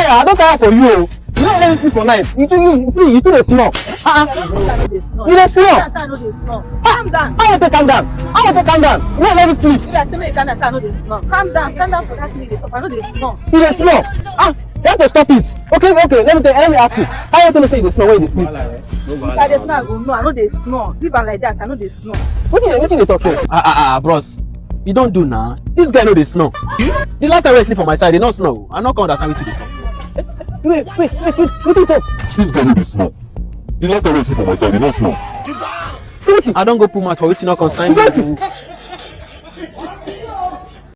I don't tire for you. You don't let me sleep for night. You do the snore. You dey snore. Calm down. I want to calm down. You don't let me sleep. You guys tell me you can't say I know they snore. Calm down for that thing. I know they snore. You dey snore. You have to stop it. Okay. Let me ask you. How you gonna say you dey snore when you dey sleep? If I dey snore, I go know. I know they snore. Leave am like that. I know they snore. Wetin dey talk say? Bros. You don't do now. This guy know they snore. The last time I sleep on my side, they not snore. I not gonna understand what you talk. Wait. What you talk? This guy know they snore. The last time I sleep on my side, they not snore. I don't go pull much for it not concern Is that it?